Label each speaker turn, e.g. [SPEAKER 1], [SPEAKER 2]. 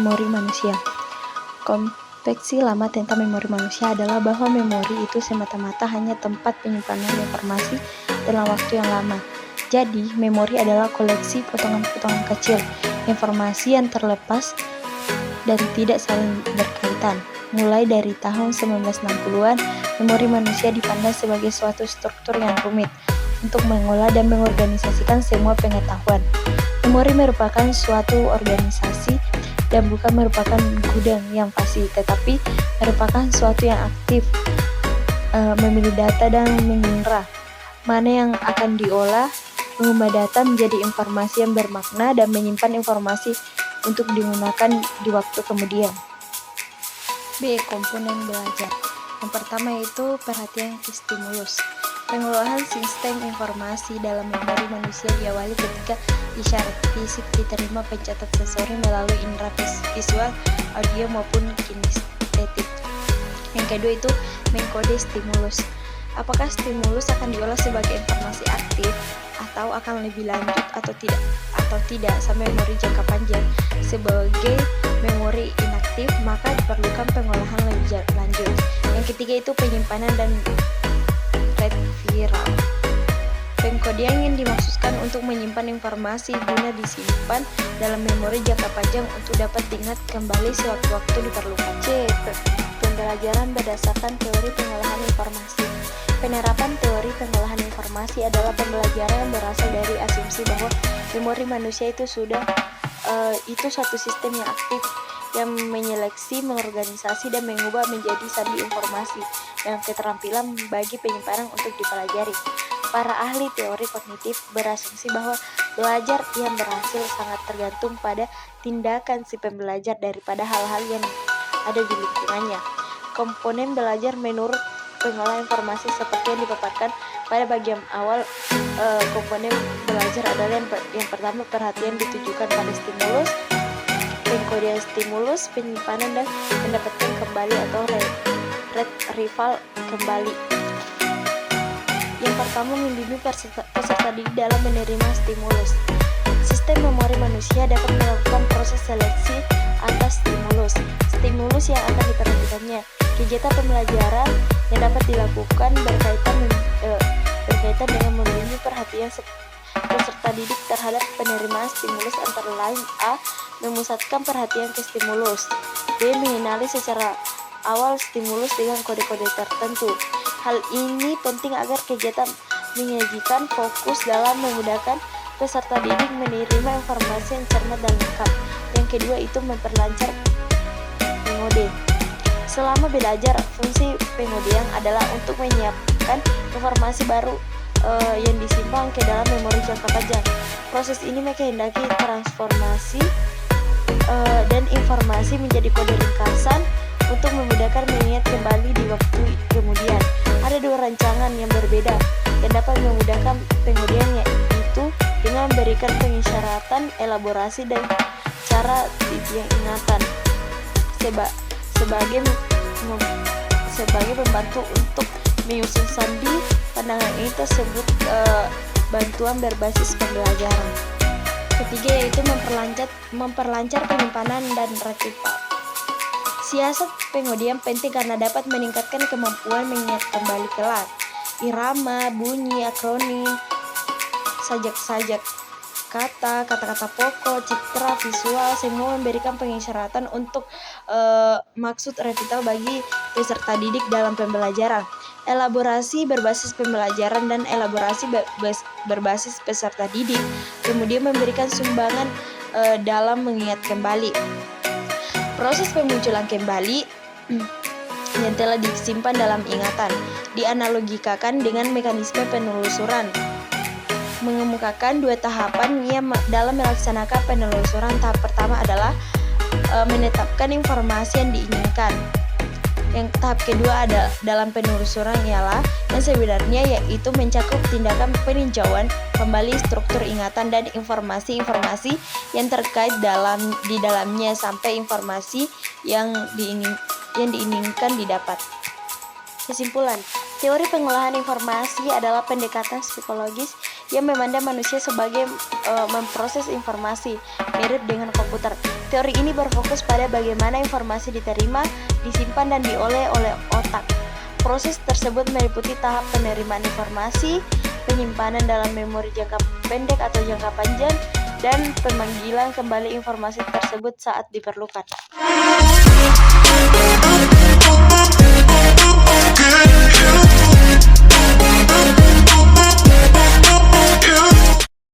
[SPEAKER 1] memori manusia. Konspeksi lama tentang memori manusia adalah bahwa memori itu semata-mata hanya tempat penyimpanan informasi dalam waktu yang lama. Jadi, memori adalah koleksi potongan-potongan kecil informasi yang terlepas dan tidak saling berkaitan. Mulai dari tahun 1960-an, memori manusia dipandang sebagai suatu struktur yang rumit untuk mengolah dan mengorganisasikan semua pengetahuan. Memori merupakan suatu organisasi dan bukan merupakan gudang yang pasif, tetapi merupakan suatu yang aktif, memilih data dan mengira mana yang akan diolah, mengubah data menjadi informasi yang bermakna, dan menyimpan informasi untuk digunakan di waktu kemudian. B. Komponen belajar. Yang pertama itu perhatian ke stimulus. Pengolahan sistem informasi dalam memori manusia diawali ketika isyarat fisik diterima pencatat sensori melalui indera visual, audio maupun kinestetik. Yang kedua itu mengkode stimulus. Apakah stimulus akan diolah sebagai informasi aktif atau akan lebih lanjut atau tidak sampai memori jangka panjang sebagai memori inaktif, maka diperlukan pengolahan lebih lanjut. Yang ketiga itu penyimpanan dan retrieval. Pengkodean yang dimaksudkan untuk menyimpan informasi guna disimpan dalam memori jangka panjang untuk dapat diingat kembali sewaktu-waktu diperlukan. C. Pembelajaran berdasarkan teori pengolahan informasi. Penerapan teori pengolahan informasi adalah pembelajaran yang berasal dari asumsi bahwa memori manusia itu suatu sistem yang aktif yang menyeleksi, mengorganisasi, dan mengubah menjadi sandi informasi dan keterampilan bagi penyimpanan untuk dipelajari. Para ahli teori kognitif berasumsi bahwa belajar yang berhasil sangat tergantung pada tindakan si pembelajar daripada hal-hal yang ada di lingkungannya. Komponen belajar menurut pengolahan informasi seperti yang dipaparkan pada bagian awal, komponen belajar adalah yang pertama perhatian ditujukan pada stimulus, pengkodean stimulus, penyimpanan dan mendapatkan kembali atau retrieval kembali. Yang pertama, membimbing peserta didik dalam menerima stimulus. Sistem memori manusia dapat melakukan proses seleksi atas stimulus. Stimulus yang akan diperhatikannya. Kegiatan pembelajaran yang dapat dilakukan berkaitan dengan membimbing perhatian peserta didik terhadap penerimaan stimulus antara lain: A. Memusatkan perhatian ke stimulus. B. Mengenali secara awal stimulus dengan kode-kode tertentu. Hal ini penting agar kegiatan menyajikan fokus dalam memudahkan peserta didik menerima informasi yang cermat dan lengkap. Yang kedua itu memperlancar pengode. Selama belajar, fungsi pengodean adalah untuk menyiapkan informasi baru yang disimpan ke dalam memori jangka panjang. Proses ini menghendaki transformasi dan informasi menjadi kode ringkasan untuk memudahkan mengingat kembali di waktu kemudian. Ada dua rancangan yang berbeda yang dapat memudahkan pengodean, yaitu dengan memberikan pengisyaratan, elaborasi, dan cara titian ingatan sebagai pembantu untuk menyusun sandi. Pandangan ini tersebut bantuan berbasis pembelajaran. Ketiga yaitu memperlancar penyimpanan dan retrieval. Siasat pengodean penting karena dapat meningkatkan kemampuan mengingat kembali kelak. Irama, bunyi, akronim, sajak-sajak kata-kata pokok, citra, visual, semua memberikan pengisyaratan untuk maksud revital bagi peserta didik dalam pembelajaran. Elaborasi berbasis pembelajaran dan elaborasi berbasis peserta didik kemudian memberikan sumbangan dalam mengingat kembali. Proses pemunculan kembali yang telah disimpan dalam ingatan dianalogikakan dengan mekanisme penelusuran, mengemukakan dua tahapan yang dalam melaksanakan penelusuran. Tahap pertama adalah menetapkan informasi yang diinginkan. Yang tahap kedua ada dalam penelusuran ialah yang sebenarnya, yaitu mencakup tindakan peninjauan kembali struktur ingatan dan informasi-informasi yang terkait di dalamnya sampai informasi yang diinginkan didapat. Kesimpulan, Teori pengolahan informasi adalah pendekatan psikologis yang memandang manusia sebagai memproses informasi, mirip dengan komputer. Teori ini berfokus pada bagaimana informasi diterima, disimpan, dan diolah oleh otak. Proses tersebut meliputi tahap penerimaan informasi, penyimpanan dalam memori jangka pendek atau jangka panjang, dan pemanggilan kembali informasi tersebut saat diperlukan.